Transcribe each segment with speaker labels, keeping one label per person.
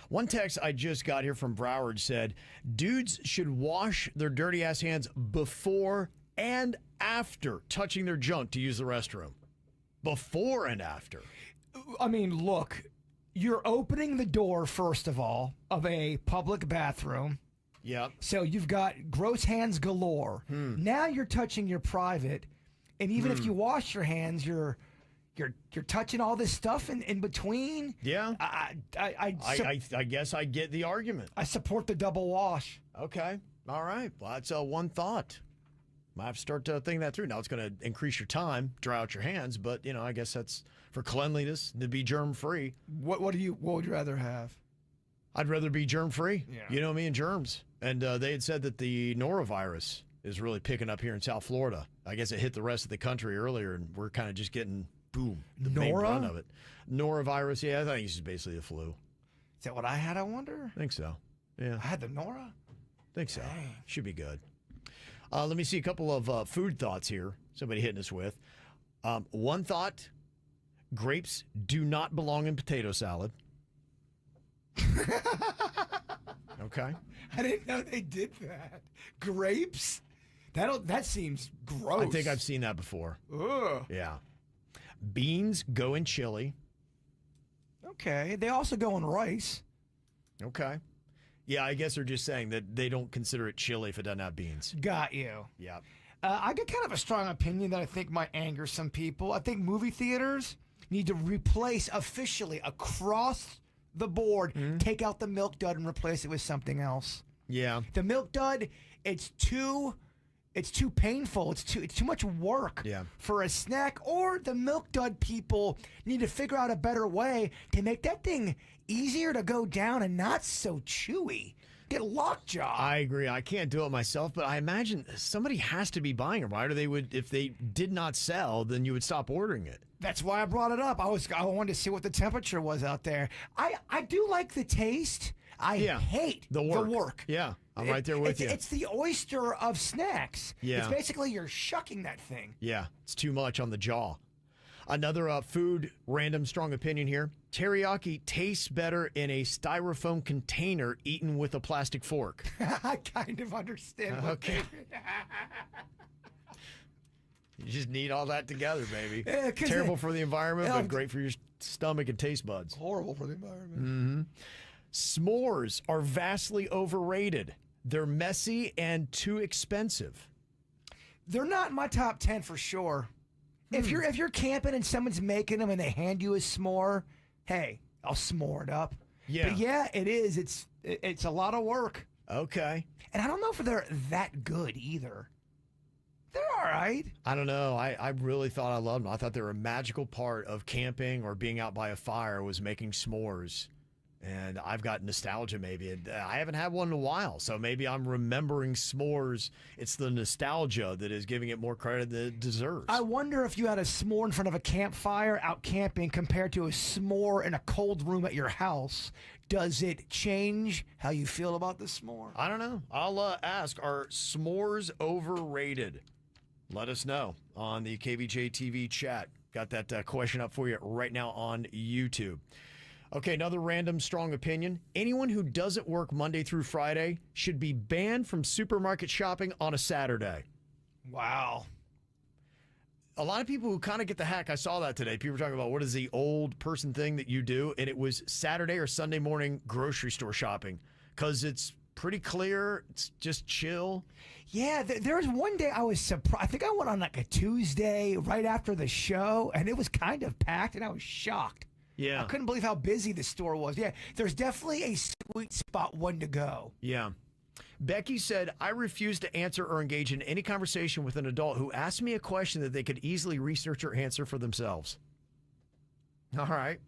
Speaker 1: One text I just got here from Broward said, dudes should wash their dirty ass hands before and after touching their junk to use the restroom. Before and after.
Speaker 2: I mean, look, you're opening the door, first of all, of a public bathroom.
Speaker 1: Yep.
Speaker 2: So you've got gross hands galore. Now you're touching your private, and even if you wash your hands, you're touching all this stuff in between.
Speaker 1: Yeah.
Speaker 2: I
Speaker 1: guess I get the argument.
Speaker 2: I support the double wash.
Speaker 1: Okay. All right. Well, that's one thought. Might have to start thinking that through. Now it's going to increase your time, dry out your hands, but I guess that's for cleanliness to be germ free.
Speaker 2: What would you rather have?
Speaker 1: I'd rather be germ free.
Speaker 2: Yeah.
Speaker 1: You know me and germs. And they had said that the norovirus is really picking up here in South Florida. I guess it hit the rest of the country earlier, and we're kind of just getting boom the main run of it. Norovirus. Yeah, I think it's just basically the flu.
Speaker 2: Is that what I had? I wonder.
Speaker 1: I think so. Yeah.
Speaker 2: I had the Nora.
Speaker 1: Think so.
Speaker 2: Dang.
Speaker 1: Should be good. Let me see a couple of food thoughts here. Somebody hitting us with. One thought, grapes do not belong in potato salad. Okay.
Speaker 2: I didn't know they did that. Grapes? That seems gross.
Speaker 1: I think I've seen that before.
Speaker 2: Ugh.
Speaker 1: Yeah. Beans go in chili.
Speaker 2: Okay. They also go in rice.
Speaker 1: Okay. Yeah, I guess they're just saying that they don't consider it chili if it doesn't have beans.
Speaker 2: Got you.
Speaker 1: Yeah.
Speaker 2: I got kind of a strong opinion that I think might anger some people. I think movie theaters need to replace officially across the board, take out the milk dud and replace it with something else.
Speaker 1: Yeah.
Speaker 2: The milk dud, it's too painful. It's too much work for a snack. Or the milk dud people need to figure out a better way to make that thing easier to go down and not so chewy. Get lockjaw.
Speaker 1: I agree. I can't do it myself, but I imagine somebody has to be buying them, right? Or they would, if they did not sell, then you would stop ordering it.
Speaker 2: That's why I brought it up. I wanted to see what the temperature was out there. I do like the taste. I hate the work.
Speaker 1: Yeah, I'm right there with you.
Speaker 2: It's the oyster of snacks.
Speaker 1: Yeah.
Speaker 2: It's basically you're shucking that thing.
Speaker 1: Yeah, it's too much on the jaw. Another food random strong opinion here. Teriyaki tastes better in a styrofoam container eaten with a plastic fork.
Speaker 2: I kind of understand.
Speaker 1: Okay. You just need all that together, baby.
Speaker 2: Yeah,
Speaker 1: terrible for the environment, but great for your stomach and taste buds.
Speaker 2: Horrible for the environment.
Speaker 1: Mm-hmm. S'mores are vastly overrated. They're messy and too expensive.
Speaker 2: They're not in my top 10 for sure. If you're camping and someone's making them and they hand you a s'more, hey, I'll s'more it up.
Speaker 1: Yeah.
Speaker 2: But yeah, it is. It's a lot of work.
Speaker 1: Okay.
Speaker 2: And I don't know if they're that good either. They're all right.
Speaker 1: I don't know. I really thought I loved them. I thought they were a magical part of camping or being out by a fire was making s'mores. And I've got nostalgia maybe. I haven't had one in a while, so maybe I'm remembering s'mores. It's the nostalgia that is giving it more credit than it deserves.
Speaker 2: I wonder if you had a s'more in front of a campfire out camping compared to a s'more in a cold room at your house. Does it change how you feel about the s'more?
Speaker 1: I don't know. I'll ask, are s'mores overrated? Let us know on the KVJ TV chat. Got that question up for you right now on YouTube. Okay, another random strong opinion. Anyone who doesn't work Monday through Friday should be banned from supermarket shopping on a Saturday.
Speaker 2: Wow.
Speaker 1: A lot of people who kind of get the hack, I saw that today. People were talking about what is the old person thing that you do, and it was Saturday or Sunday morning grocery store shopping because it's pretty clear. It's just chill.
Speaker 2: Yeah, there was one day I was surprised. I think I went on like a Tuesday right after the show, and it was kind of packed, and I was shocked.
Speaker 1: Yeah.
Speaker 2: I couldn't believe how busy the store was. Yeah, there's definitely a sweet spot when to go.
Speaker 1: Yeah. Becky said, I refuse to answer or engage in any conversation with an adult who asks me a question that they could easily research or answer for themselves. All right.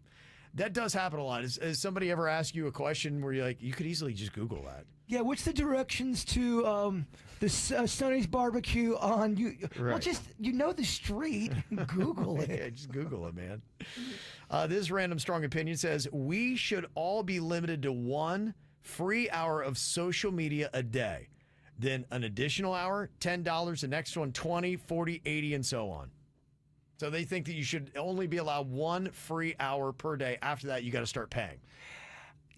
Speaker 1: That does happen a lot. Has somebody ever asked you a question where you're like, you could easily just Google that?
Speaker 2: Yeah, what's the directions to the Sonny's Barbecue on you?
Speaker 1: Right.
Speaker 2: Well, just, the street. Google it.
Speaker 1: Yeah, just Google it, man. This random strong opinion says, we should all be limited to 1 free hour of social media a day. Then an additional hour, $10, the next one, $20, $40, $80, and so on. So they think that you should only be allowed 1 free hour per day. After that, you got to start paying.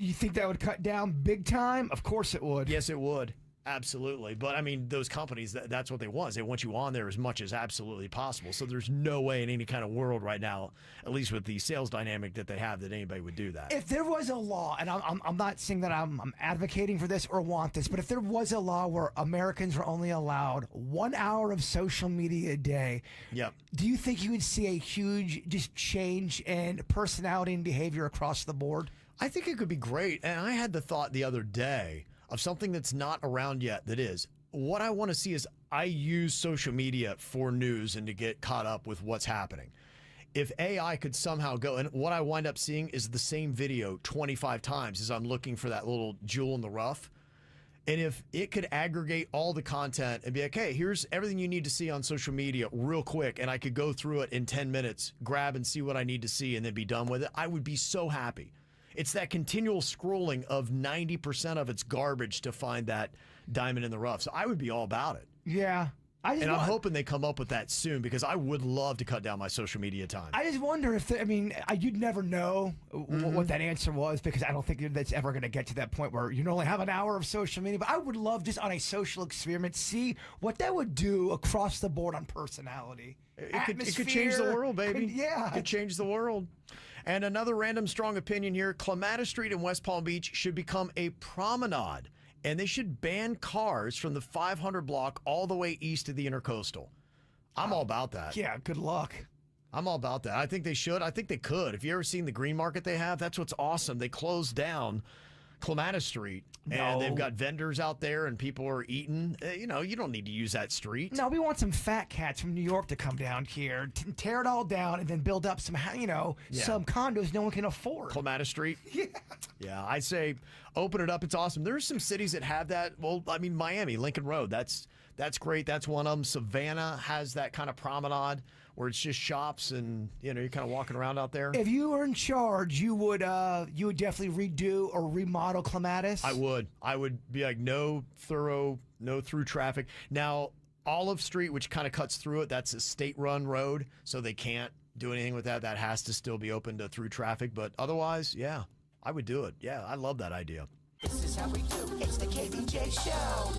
Speaker 2: You think that would cut down big time? Of course it would.
Speaker 1: Yes, it would. Absolutely. But I mean, those companies, that's what they want. They want you on there as much as absolutely possible. So there's no way in any kind of world right now, at least with the sales dynamic that they have, that anybody would do that.
Speaker 2: If there was a law, and I'm not saying that I'm advocating for this or want this, but if there was a law where Americans were only allowed 1 hour of social media a day,
Speaker 1: Yep.
Speaker 2: do you think you would see a huge just change in personality and behavior across the board?
Speaker 1: I think it could be great. And I had the thought the other day of something that's not around yet that is. What I want to see is I use social media for news and to get caught up with what's happening. If AI could somehow go, and what I wind up seeing is the same video 25 times as I'm looking for that little jewel in the rough. And if it could aggregate all the content and be like, hey, here's everything you need to see on social media real quick, and I could go through it in 10 minutes, grab and see what I need to see, and then be done with it, I would be so happy. It's that continual scrolling of 90% of its garbage to find that diamond in the rough. So I would be all about it.
Speaker 2: Yeah.
Speaker 1: I'm hoping they come up with that soon because I would love to cut down my social media time.
Speaker 2: I just wonder if, you'd never know what that answer was because I don't think that's ever going to get to that point where you only have an hour of social media. But I would love just on a social experiment, see what that would do across the board on personality.
Speaker 1: It could change the world, baby.
Speaker 2: It
Speaker 1: could change the world. And another random strong opinion here, Clematis Street in West Palm Beach should become a promenade, and they should ban cars from the 500 block all the way east of the Intercoastal. I'm all about that.
Speaker 2: Yeah, good luck.
Speaker 1: I'm all about that. I think they should. I think they could. If you ever seen the green market they have, that's what's awesome. They closed down Clematis Street, and they've got vendors out there, and people are eating. You don't need to use that street.
Speaker 2: No, we want some fat cats from New York to come down here, tear it all down, and then build up some, some condos no one can afford.
Speaker 1: Clematis Street?
Speaker 2: Yeah.
Speaker 1: Yeah, I say open it up. It's awesome. There's some cities that have that. Well, I mean, Miami, Lincoln Road, that's great. That's one of them. Savannah has that kind of promenade where it's just shops and, you're kind of walking around out there.
Speaker 2: If you were in charge, you would definitely redo or remodel Clematis?
Speaker 1: I would be like, no through traffic. Now, Olive Street, which kind of cuts through it, that's a state-run road, so they can't do anything with that. That has to still be open to through traffic. But otherwise, yeah, I would do it. Yeah, I love that idea.
Speaker 3: This is how we do. It's the KVJ Show.